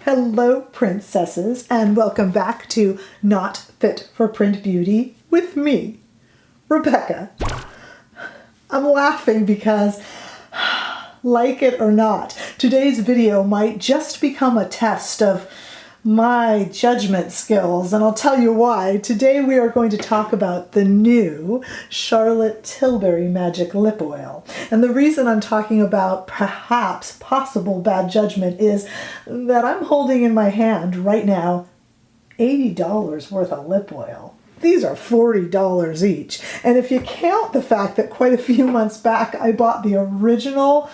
Hello, princesses, and welcome back to Not Fit for Print Beauty with me, Rebecca. I'm laughing because, like it or not, today's video might just become a test of my judgment skills, and I'll tell you why. Today we are going to talk about the new Charlotte Tilbury Magic Lip Oil. And the reason I'm talking about perhaps possible bad judgment is that I'm holding in my hand right now $80 worth of lip oil. These are $40 each. And if you count the fact that quite a few months back I bought the original,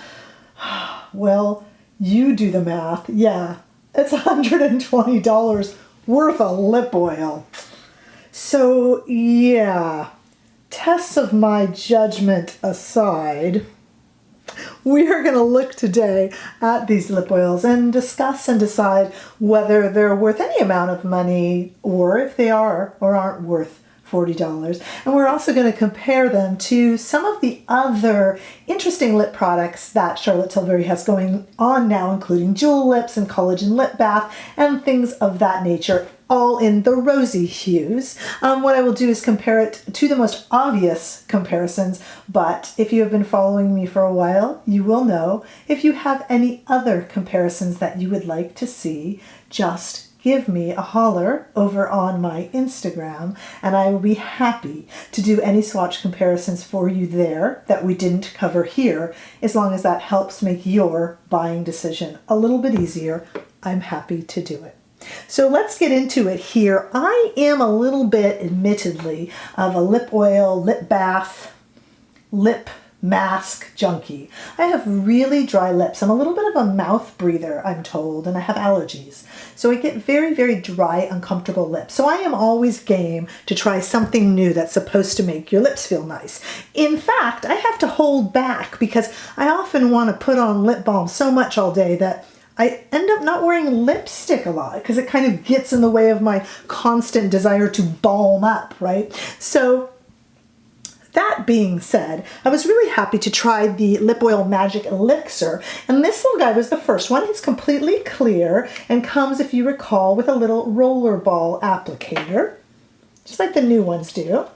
well, you do the math. Yeah. It's $120 worth of lip oil. So yeah, tests of my judgment aside, we are going to look today at these lip oils and discuss and decide whether they're worth any amount of money or if they are or aren't worth $40. And we're also going to compare them to some of the other interesting lip products that Charlotte Tilbury has going on now, including jewel lips and collagen lip bath and things of that nature, all in the rosy hues. What I will do is compare it to the most obvious comparisons, but if you have been following me for a while, you will know if you have any other comparisons that you would like to see, just give me a holler over on my Instagram, and I will be happy to do any swatch comparisons for you there that we didn't cover here. As long as that helps make your buying decision a little bit easier, I'm happy to do it. So let's get into it here. I am a little bit, admittedly, of a lip oil, lip bath, lip mask junkie. I have really dry lips. I'm a little bit of a mouth breather, I'm told, and I have allergies. So I get very, very dry, uncomfortable lips. So I am always game to try something new that's supposed to make your lips feel nice. In fact, I have to hold back because I often want to put on lip balm so much all day that I end up not wearing lipstick a lot because it kind of gets in the way of my constant desire to balm up, right? So that being said, I was really happy to try the Lip Oil Magic Elixir, and this little guy was the first one. It's completely clear and comes, if you recall, with a little roller ball applicator, just like the new ones do.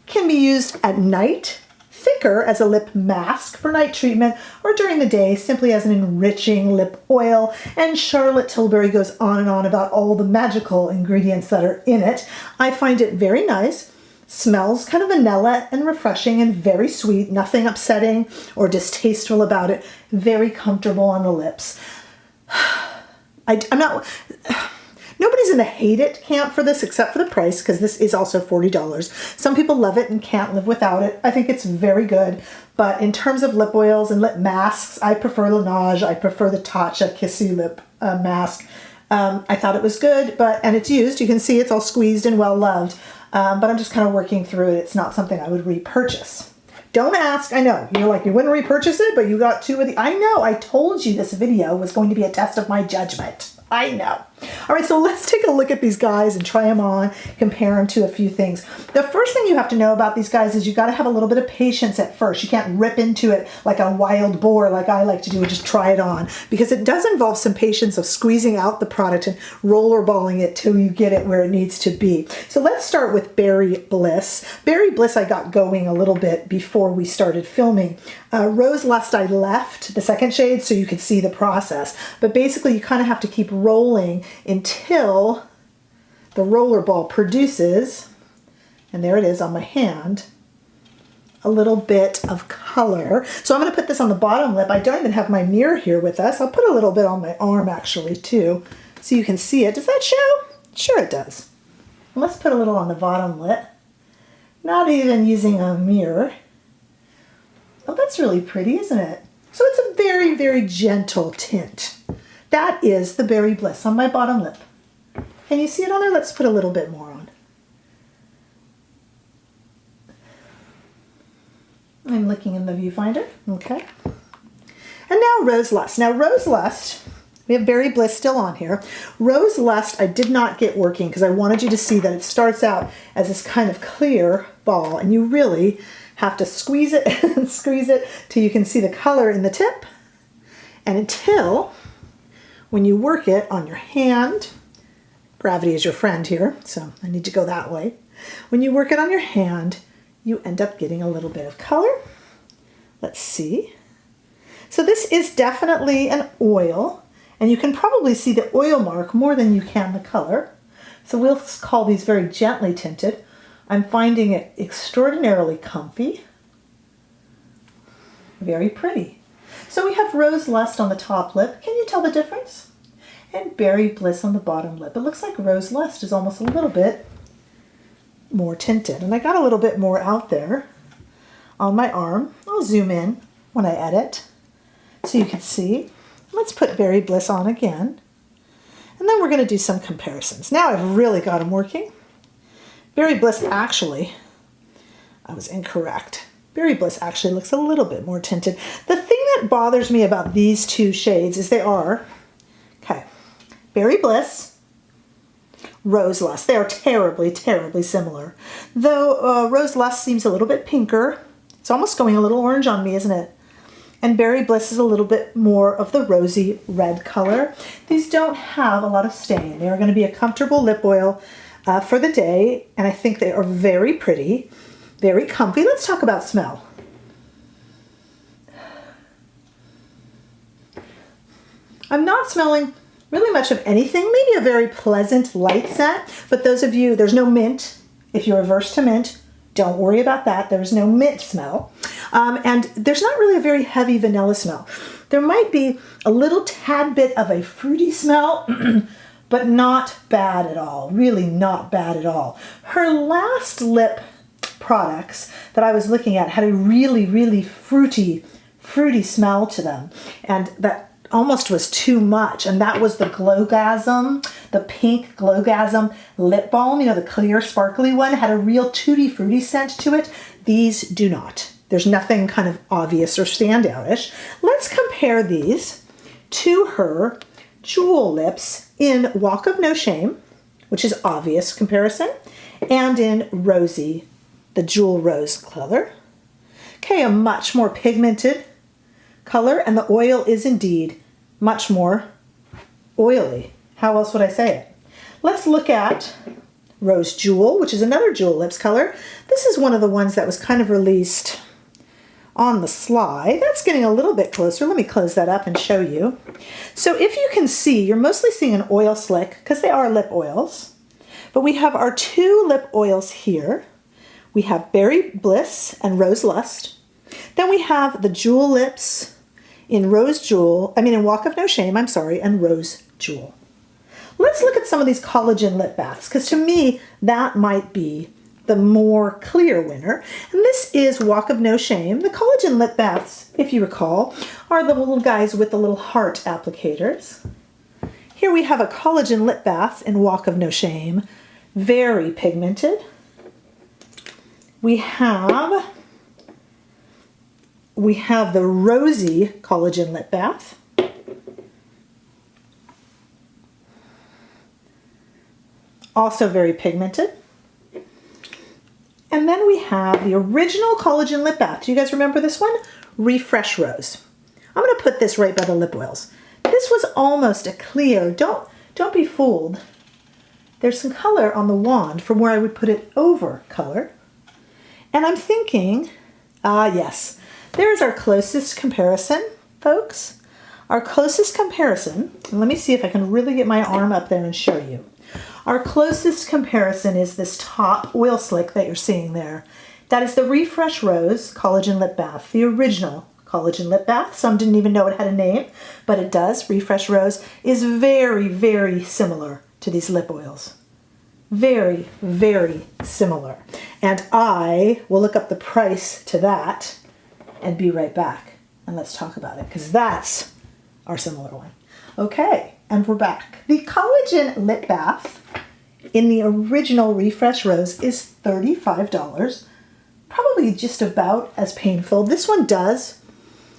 Can be used at night, thicker as a lip mask for night treatment, or during the day simply as an enriching lip oil. And Charlotte Tilbury goes on and on about all the magical ingredients that are in it. I find it very nice. Smells kind of vanilla and refreshing and very sweet, nothing upsetting or distasteful about it. Very comfortable on the lips. Nobody's in the hate it camp for this except for the price, because this is also $40. Some people love it and can't live without it. I think it's very good. But in terms of lip oils and lip masks, I prefer Laneige. I prefer the Tatcha Kissy Lip Mask. I thought it was good, and it's used. You can see it's all squeezed and well loved. But I'm just kind of working through it. It's not something I would repurchase. Don't ask. I know. You're like, you wouldn't repurchase it, but you got two of the... I know. I told you this video was going to be a test of my judgment. I know. All right, so let's take a look at these guys and try them on, compare them to a few things. The first thing you have to know about these guys is you got to have a little bit of patience at first. You can't rip into it like a wild boar like I like to do and just try it on, because it does involve some patience of squeezing out the product and rollerballing it till you get it where it needs to be. So let's start with Berry Bliss. Berry Bliss I got going a little bit before we started filming. Rose Lust I left, the second shade, so you could see the process. But basically you kind of have to keep rolling until the roller ball produces, and there it is on my hand, a little bit of color. So I'm going to put this on the bottom lip. I don't even have my mirror here with us. I'll put a little bit on my arm actually too, so you can see it. Does that show? Sure it does. And let's put a little on the bottom lip. Not even using a mirror. Oh, that's really pretty, isn't it? So it's a very, very gentle tint. That is the Berry Bliss on my bottom lip. Can you see it on there? Let's put a little bit more on. I'm looking in the viewfinder. Okay. And now Rose Lust. Now Rose Lust, we have Berry Bliss still on here. Rose Lust I did not get working because I wanted you to see that it starts out as this kind of clear ball, and you really have to squeeze it and squeeze it till you can see the color in the tip, and until when you work it on your hand, gravity is your friend here, so I need to go that way. When you work it on your hand, you end up getting a little bit of color. Let's see. So this is definitely an oil, and you can probably see the oil mark more than you can the color. So we'll call these very gently tinted. I'm finding it extraordinarily comfy. Very pretty. So we have Rose Lust on the top lip. Can you tell the difference? And Berry Bliss on the bottom lip. It looks like Rose Lust is almost a little bit more tinted. And I got a little bit more out there on my arm. I'll zoom in when I edit so you can see. Let's put Berry Bliss on again. And then we're going to do some comparisons. Now I've really got them working. Berry Bliss actually, I was incorrect. Berry Bliss actually looks a little bit more tinted. The thing that bothers me about these two shades is they are, okay, Berry Bliss, Rose Lust. They are terribly, terribly similar. Though Rose Lust seems a little bit pinker. It's almost going a little orange on me, isn't it? And Berry Bliss is a little bit more of the rosy red color. These don't have a lot of stain. They are going to be a comfortable lip oil for the day, and I think they are very pretty, very comfy. Let's talk about smell. I'm not smelling really much of anything, maybe a very pleasant light scent, but those of you, there's no mint. If you're averse to mint, don't worry about that. There's no mint smell. And there's not really a very heavy vanilla smell. There might be a little tad bit of a fruity smell, but not bad at all. Really not bad at all. Her last lip products that I was looking at had a really, really fruity smell to them. And that almost was too much. And that was the Glowgasm, the pink Glowgasm lip balm. You know, the clear sparkly one had a real tutti fruity scent to it. These do not. There's nothing kind of obvious or standoutish. Let's compare these to her Jewel lips in Walk of No Shame, which is obvious comparison, and in Rosy, the Jewel Rose color. Okay, a much more pigmented color, and the oil is indeed much more oily. How else would I say it? Let's look at Rose Jewel, which is another Jewel lips color. This is one of the ones that was kind of released on the slide. That's getting a little bit closer. Let me close that up and show you. So if you can see, you're mostly seeing an oil slick because they are lip oils. But we have our two lip oils here. We have Berry Bliss and Rose Lust. Then we have the Jewel lips in in Walk of No Shame, and Rose Jewel. Let's look at some of these collagen lip baths, because to me, that might be the more clear winner. And this is Walk of No Shame. The collagen lip baths, if you recall, are the little guys with the little heart applicators. Here we have a collagen lip bath in Walk of No Shame. Very pigmented. We have the Rosy collagen lip bath. Also very pigmented. And then we have the original collagen lip bath. Do you guys remember this one? Refresh Rose. I'm going to put this right by the lip oils. This was almost a clear. Don't be fooled. There's some color on the wand from where I would put it over color. And I'm thinking, yes, there's our closest comparison, folks. Our closest comparison, and let me see if I can really get my arm up there and show you. Our closest comparison is this top oil slick that you're seeing there. That is the Refresh Rose Collagen Lip Bath, the original collagen lip bath. Some didn't even know it had a name, but it does. Refresh Rose is very, very similar to these lip oils. Very, very similar. And I will look up the price to that and be right back. And let's talk about it, because that's our similar one. Okay, and we're back. The collagen lip bath in the original Refresh Rose is $35. Probably just about as painful. This one does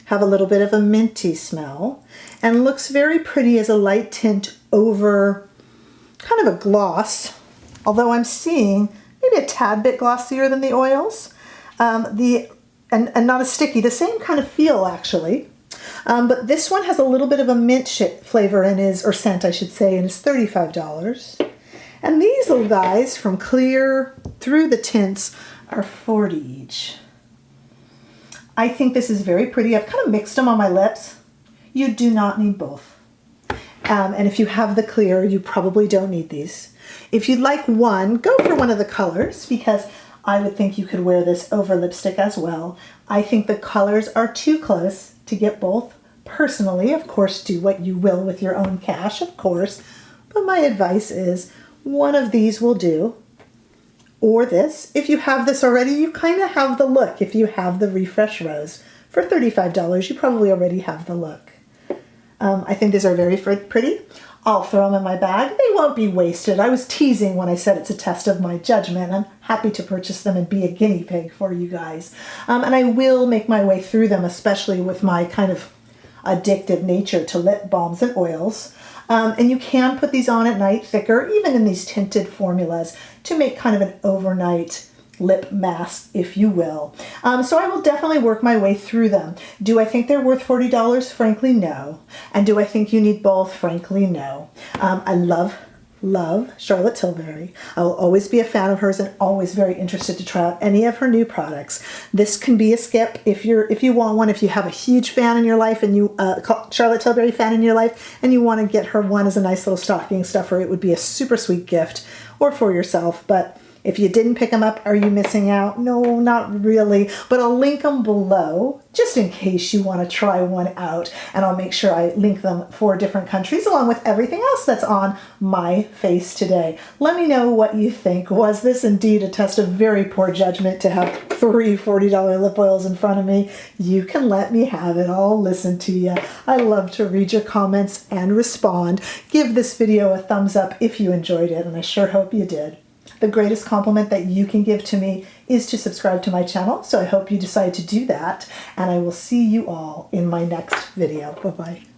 have a little bit of a minty smell and looks very pretty as a light tint over kind of a gloss, although I'm seeing maybe a tad bit glossier than the oils. And not as sticky, the same kind of feel actually. But this one has a little bit of a mint flavor in his, or scent I should say, and is $35. And these little guys from clear through the tints are $40 each. I think this is very pretty. I've kind of mixed them on my lips. You do not need both. And if you have the clear, you probably don't need these. If you'd like one, go for one of the colors, because I would think you could wear this over lipstick as well. I think the colors are too close to get both. Personally, of course, do what you will with your own cash, of course. But my advice is one of these will do. Or this. If you have this already, you kind of have the look. If you have the Refresh Rose for $35, you probably already have the look. I think these are very pretty. I'll throw them in my bag. They won't be wasted. I was teasing when I said it's a test of my judgment. I'm happy to purchase them and be a guinea pig for you guys. And I will make my way through them, especially with my kind of addictive nature to lip balms and oils. And you can put these on at night thicker, even in these tinted formulas, to make kind of an overnight lip mask, if you will. So I will definitely work my way through them. Do I think they're worth $40? Frankly, no. And do I think you need both? Frankly, no. I love Charlotte Tilbury. I will always be a fan of hers and always very interested to try out any of her new products. This can be a skip if you want one. If you have a huge fan in your life and you Charlotte Tilbury fan in your life and you want to get her one as a nice little stocking stuffer, it would be a super sweet gift, or for yourself. But if you didn't pick them up, are you missing out? No, not really, but I'll link them below just in case you want to try one out, and I'll make sure I link them for different countries along with everything else that's on my face today. Let me know what you think. Was this indeed a test of very poor judgment to have 3 $40 lip oils in front of me? You can let me have it. I'll listen to you. I love to read your comments and respond. Give this video a thumbs up if you enjoyed it, and I sure hope you did. The greatest compliment that you can give to me is to subscribe to my channel, so I hope you decide to do that, and I will see you all in my next video. Bye-bye.